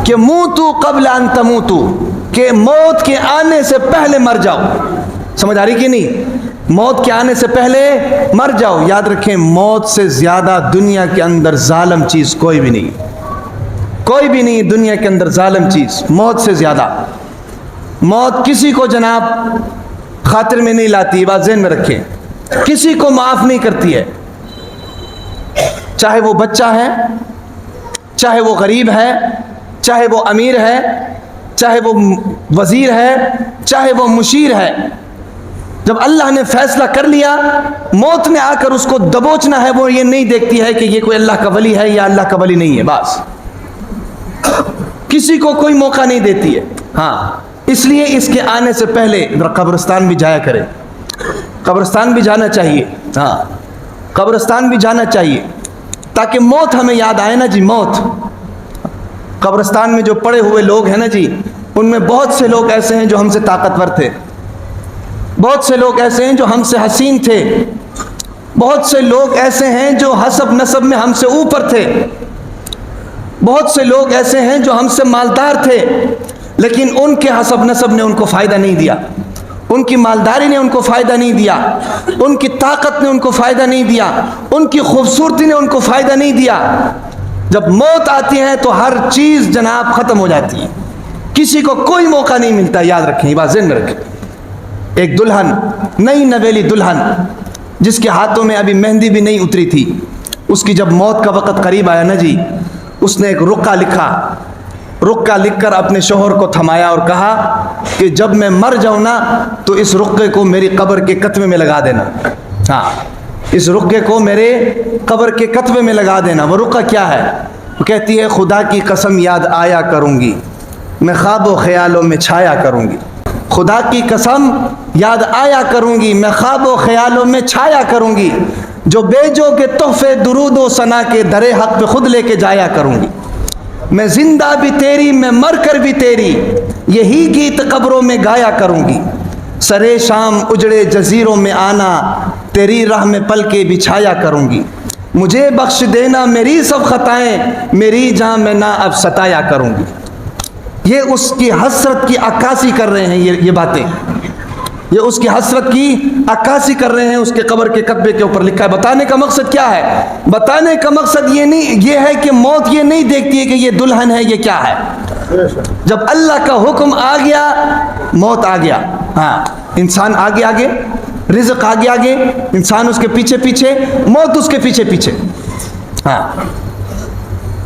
کہ موتو قبل ان تموتو، کہ موت کے آنے سے پہلے مر جاؤ. سمجھ آ رہی کہ نہیں؟ موت کے آنے سے پہلے مر جاؤ. یاد رکھیں موت سے زیادہ دنیا کے اندر ظالم چیز کوئی بھی نہیں، کوئی بھی نہیں دنیا کے اندر ظالم چیز موت سے زیادہ. موت کسی کو جناب خاطر میں نہیں لاتی، بات ذہن میں رکھیں. کسی کو معاف نہیں کرتی ہے، چاہے وہ بچہ ہے، چاہے وہ غریب ہے، چاہے وہ امیر ہے، چاہے وہ وزیر ہے، چاہے وہ مشیر ہے. جب اللہ نے فیصلہ کر لیا موت نے آ کر اس کو دبوچنا ہے، وہ یہ نہیں دیکھتی ہے کہ یہ کوئی اللہ کا ولی ہے یا اللہ کا ولی نہیں ہے. بس کسی کو کوئی موقع نہیں دیتی ہے. ہاں اس لیے اس کے آنے سے پہلے قبرستان بھی جایا کرے. قبرستان بھی جانا چاہیے. ہاں قبرستان بھی جانا چاہیے تاکہ موت ہمیں یاد آئے نا جی. موت قبرستان میں جو پڑے ہوئے لوگ ہیں نا جی، ان میں بہت سے لوگ ایسے ہیں جو ہم سے طاقتور تھے، بہت سے لوگ ایسے ہیں جو ہم سے حسین تھے، بہت سے لوگ ایسے ہیں جو حسب نسب میں ہم سے اوپر تھے، بہت سے لوگ ایسے ہیں جو ہم سے مالدار تھے، لیکن ان کے حسب نسب نے ان کو فائدہ نہیں دیا، ان کی مالداری نے ان کو فائدہ نہیں دیا، ان کی طاقت نے ان کو فائدہ نہیں دیا، ان کی خوبصورتی نے ان کو فائدہ نہیں دیا. جب موت آتی ہے تو ہر چیز جناب ختم ہو جاتی ہے، کسی کو کوئی موقع نہیں ملتا. یاد رکھیں، یہ بات ذہن میں رکھیں. ایک دلہن، نئی نویلی دلہن جس کے ہاتھوں میں ابھی مہندی بھی نہیں اتری تھی، اس کی جب موت کا وقت قریب آیا نا جی، اس نے ایک رقعہ لکھا. رقعہ لکھ کر اپنے شوہر کو تھمایا اور کہا کہ جب میں مر جاؤں نا تو اس رقعے کو میری قبر کے کتبے میں لگا دینا. ہاں اس رقعے کو میرے قبر کے کتبے میں لگا دینا. وہ رقعہ کیا ہے؟ وہ کہتی ہے خدا کی قسم یاد آیا کروں گی، میں خواب و خیالوں میں چھایا کروں گی. خدا کی قسم یاد آیا کروں گی، میں خواب و خیالوں میں چھایا کروں گی. جو بیجو کے تحفے درود و ثنا کے درے حق پہ خود لے کے جایا کروں گی. میں زندہ بھی تیری، میں مر کر بھی تیری، یہی گیت قبروں میں گایا کروں گی. سرے شام اجڑے جزیروں میں آنا، تیری راہ میں پل کے بچھایا کروں گی. مجھے بخش دینا میری سب خطائیں، میری جان میں نہ اب ستایا کروں گی. یہ اس کی حسرت کی عکاسی کر رہے ہیں. یہ باتیں یہ اس کی حسرت کی عکاسی کر رہے ہیں. اس کے قبر کے کتبے کے اوپر لکھا ہے. بتانے کا مقصد کیا ہے؟ بتانے کا مقصد یہ ہے کہ موت یہ نہیں دیکھتی ہے کہ یہ دلہن ہے، یہ کیا ہے. جب اللہ کا حکم آ گیا موت آ گیا. ہاں انسان آگے آگے، رزق آگے آگے، انسان اس کے پیچھے پیچھے، موت اس کے پیچھے پیچھے. ہاں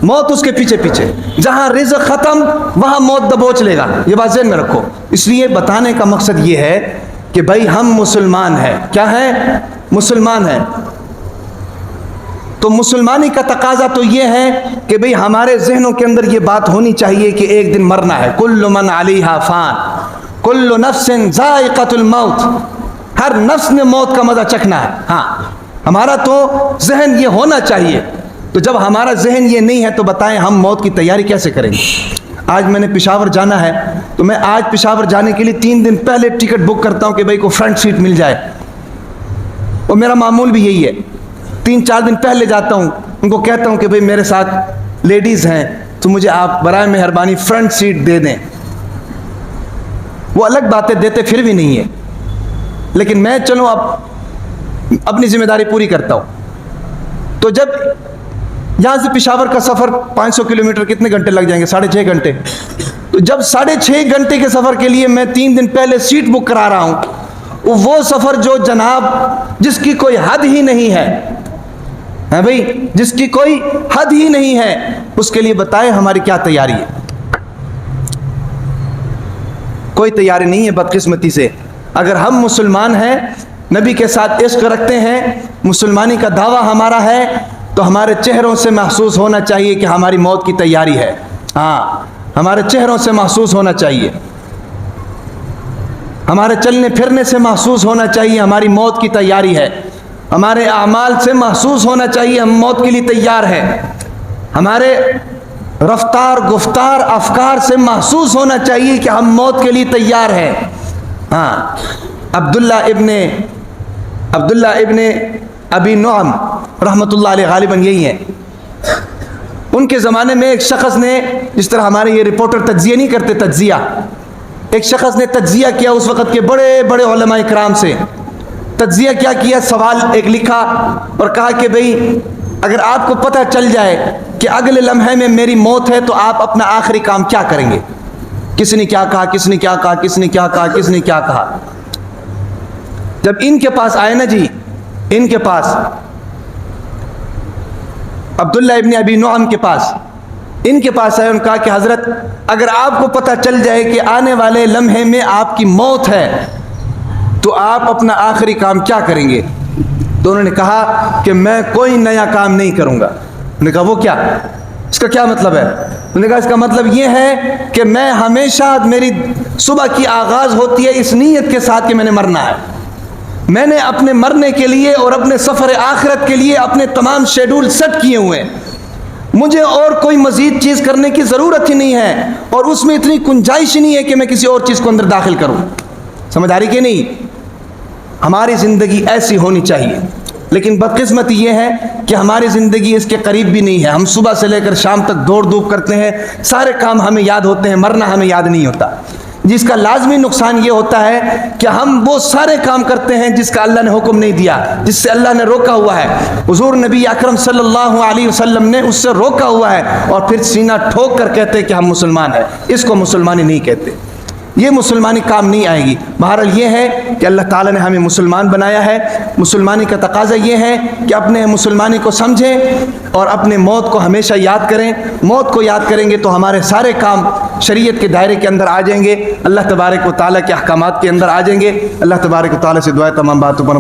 موت اس کے پیچھے پیچھے. جہاں رزق ختم وہاں موت دبوچ لے گا. یہ بات ذہن میں رکھو. اس لیے بتانے کا مقصد یہ ہے کہ بھائی ہم مسلمان ہیں. کیا ہیں؟ مسلمان ہیں. تو مسلمانی کا تقاضا تو یہ ہے کہ بھئی ہمارے ذہنوں کے اندر یہ بات ہونی چاہیے کہ ایک دن مرنا ہے. کل من علیہا فان، کل نفس ذائقۃ الموت. ہر نفس نے موت کا مزہ چکھنا ہے. ہاں ہمارا تو ذہن یہ ہونا چاہیے. تو جب ہمارا ذہن یہ نہیں ہے تو بتائیں ہم موت کی تیاری کیسے کریں گے؟ آج میں نے پشاور جانا ہے تو میں آج پشاور جانے کے لیے 3 دن پہلے ٹکٹ بک کرتا ہوں کہ بھئی کو فرنٹ سیٹ مل جائے. اور میرا معمول بھی یہی ہے. 3-4 دن پہلے جاتا ہوں، ان کو کہتا ہوں کہ بھئی میرے ساتھ لیڈیز ہیں تو مجھے آپ برائے مہربانی فرنٹ سیٹ دے دیں. وہ الگ باتیں دیتے پھر بھی نہیں ہے، لیکن میں چلو اب اپنی ذمہ داری پوری کرتا ہوں. تو جب یہاں سے پشاور کا سفر 500 کلومیٹر کتنے گھنٹے لگ جائیں گے؟ 6.5 گھنٹے. تو جب 6.5 گھنٹے کے سفر کے لیے میں 3 دن پہلے سیٹ بک کرا رہا ہوں، وہ سفر جو جناب جس کی کوئی حد ہی نہیں ہے بھائی، جس کی کوئی حد ہی نہیں ہے، اس کے لیے بتائیں ہماری کیا تیاری ہے؟ کوئی تیاری نہیں ہے بدقسمتی سے. اگر ہم مسلمان ہیں، نبی کے ساتھ عشق رکھتے ہیں، مسلمانی کا دعویٰ ہمارا ہے، تو ہمارے چہروں سے محسوس ہونا چاہیے کہ ہماری موت کی تیاری ہے. ہاں ہمارے چہروں سے محسوس ہونا چاہیے، ہمارے چلنے پھرنے سے محسوس ہونا چاہیے ہماری موت کی تیاری ہے. ہمارے اعمال سے محسوس ہونا چاہیے ہم موت کے لیے تیار ہیں. ہمارے رفتار، گفتار، افکار سے محسوس ہونا چاہیے کہ ہم موت کے لیے تیار ہیں. ہاں عبداللہ ابن ابی نعم رحمۃ اللہ علیہ غالباً یہی ہے. ان کے زمانے میں ایک شخص نے، جس طرح ہمارے یہ رپورٹر تجزیہ نہیں کرتے، تجزیہ، ایک شخص نے تجزیہ کیا اس وقت کے بڑے بڑے علماء کرام سے. تجزیہ کیا کیا؟ سوال ایک لکھا اور کہا کہ بھئی اگر آپ کو پتہ چل جائے کہ اگلے لمحے میں میری موت ہے تو آپ اپنا آخری کام کیا کریں گے؟ کس نے کیا کہا، کس نے کیا کہا، کس نے کیا کہا، کس نے کیا کہا. جب ان کے پاس آئے نا جی، ان کے پاس عبداللہ ابن ابی نعم کے پاس، ان کے پاس آئے، ان کہا کہ حضرت اگر آپ کو پتہ چل جائے کہ آنے والے لمحے میں آپ کی موت ہے تو آپ اپنا آخری کام کیا کریں گے؟ تو انہوں نے کہا کہ میں کوئی نیا کام نہیں کروں گا. انہوں نے کہا وہ کیا؟ اس کا کیا مطلب ہے؟ انہوں نے کہا اس کا مطلب یہ ہے کہ میں ہمیشہ، میری صبح کی آغاز ہوتی ہے اس نیت کے ساتھ کہ میں نے مرنا ہے. میں نے اپنے مرنے کے لیے اور اپنے سفر آخرت کے لیے اپنے تمام شیڈول سیٹ کیے ہوئے ہیں. مجھے اور کوئی مزید چیز کرنے کی ضرورت ہی نہیں ہے، اور اس میں اتنی گنجائش نہیں ہے کہ میں کسی اور چیز کو اندر داخل کروں. سمجھ آ رہی کہ نہیں؟ ہماری زندگی ایسی ہونی چاہیے. لیکن بدقسمتی یہ ہے کہ ہماری زندگی اس کے قریب بھی نہیں ہے. ہم صبح سے لے کر شام تک دوڑ دھوپ کرتے ہیں، سارے کام ہمیں یاد ہوتے ہیں، مرنا ہمیں یاد نہیں ہوتا. جس کا لازمی نقصان یہ ہوتا ہے کہ ہم وہ سارے کام کرتے ہیں جس کا اللہ نے حکم نہیں دیا، جس سے اللہ نے روکا ہوا ہے. حضور نبی اکرم صلی اللہ علیہ وسلم نے اس سے روکا ہوا ہے، اور پھر سینہ ٹھوک کر کہتے ہیں کہ ہم مسلمان ہیں. اس کو مسلمانی نہیں کہتے، یہ مسلمانی کام نہیں آئے گی. بہرحال یہ ہے کہ اللہ تعالیٰ نے ہمیں مسلمان بنایا ہے. مسلمانی کا تقاضا یہ ہے کہ اپنے مسلمانی کو سمجھیں اور اپنے موت کو ہمیشہ یاد کریں. موت کو یاد کریں گے تو ہمارے سارے کام شریعت کے دائرے کے اندر آ جائیں گے، اللہ تبارک و تعالیٰ کے احکامات کے اندر آ جائیں گے. اللہ تبارک و تعالیٰ سے دعا ہے تمام باتوں پر